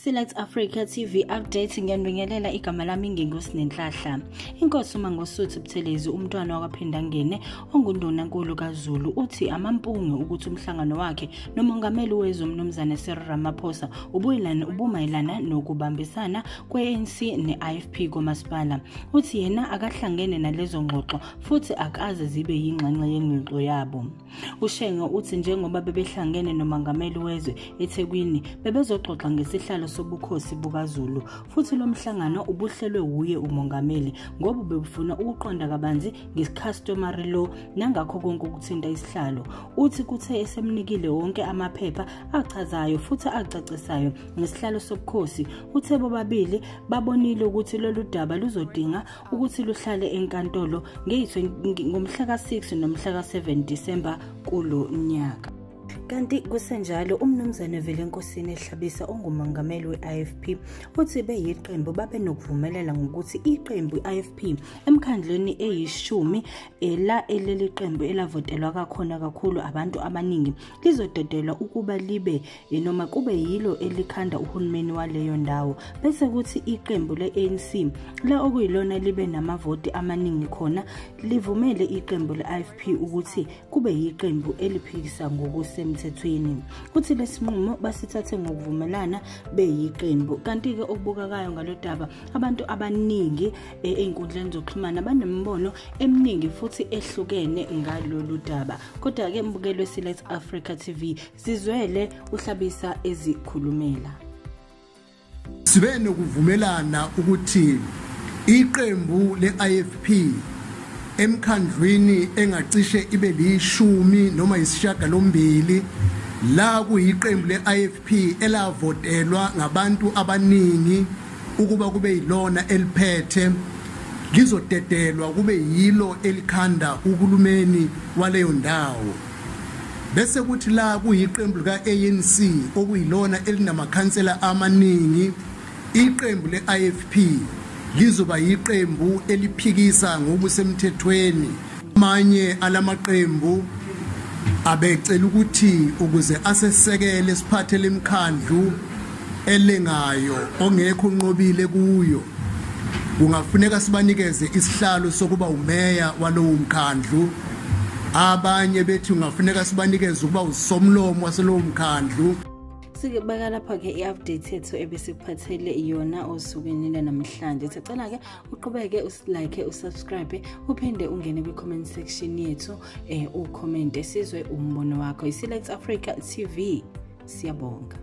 Select Africa TV update ngiyanibingelela igama lami ngingosi nenhlahla. Inkosi Mangosuthu Buthelezi umntwana wakwaPhendangene ongundunankulu kaZulu uthi amampunge ukuthi umhlangano wakhe nomongameli wezwe umnumzane Ramaphosa ubumayelana nokubambisana kwe-ANC ne-IFP komasipala. Uthi yena akahlangene nalezo ngxoxo futhi akaze zibe yingxenxe yengxoxo yabo. Ushengo uthi njengoba bebehlangene nomongameli wezwe eThekwini bebezoxoxa ngesihlalo sobukhosi bukaZulu futhi lo mhlangano ubuhlelwe uye umongameli ngoba bebufuna ukuqonda kabanzi nge-customary law nangakho konke ukuthinta isihlalo. Uthi kuthe esemnikile wonke amaphepha achazayo futhi acacisayo ngesihlalo sobukhosi uthe bobabili babonile ukuthi lolu daba luzodinga ukuthi luhlale enkantolo ngomhla ka-6 nomhla ka-7 Disemba kulo nyaka. Kanti kusenjalo umnumzane Inkosi ehlabisa ongumongameli we-IFP uthi beyiqembu babe nokuvumelela ngokuthi iqembu IFP emkhandleni eyishumi la eleli qembu elavotelwa kakhulu abantu abaningi lizodedelwa ukuba libe noma kube yilo elikhanda uhulumeni waleyo ndawo bese kuthi iqembu le-ANC la okuyilona libe namavoti amaningi khona livumele iqembu le-IFP ukuthi kube yiqembu eliphikisa ngokusemthethweni. Kuthi lesinqumo basithathe ngokuvumelana beyiqembu. Kanti ke okubukakayo ngalodaba abantu abaningi einkundleni zokuxhumana banembono eminingi futhi ehlukene ngalolu daba. Kodwa ke mbukelo Select Africa TV sizwele uhlabisa ezikhulumela. Sibe nokuvumelana ukuthi iqembu le-IFP emkhandlwini engacishe ibe lishumi noma isishiyagalombili la kuyiqembu le-IFP elavotelwa ngabantu abaningi ukuba kube yilona eliphethe lizodedelwa kube yilo elikhanda uhulumeni waleyo ndawo. Bese kuthi la kuyiqembu lika-ANC okuyilona elinamakhansela amaningi iqembu le-IFP lizoba yiqembu eliphikisa ngokusemthethweni. Manye alamaqembu abecela ukuthi ukuze asesekele siphathe lemkhandlu elengayo ongekho unqobile kuyo kungafuneka sibanikeze isihlalo sokuba umeya walowo mkhandlu. Abanye bethi ungafuneka sibanikeze ukuba usomlomo wasalowo mkhandlu. Sikubeka lapha ke i-update yethu ebesikuphathele iyona osukwini namhlanje. Sicela ke uqhubeke usilike usubscribe uphinde ungene kwi-comment section yethu ucomment sizwe umbono wakho. Select Africa TV siyabonga.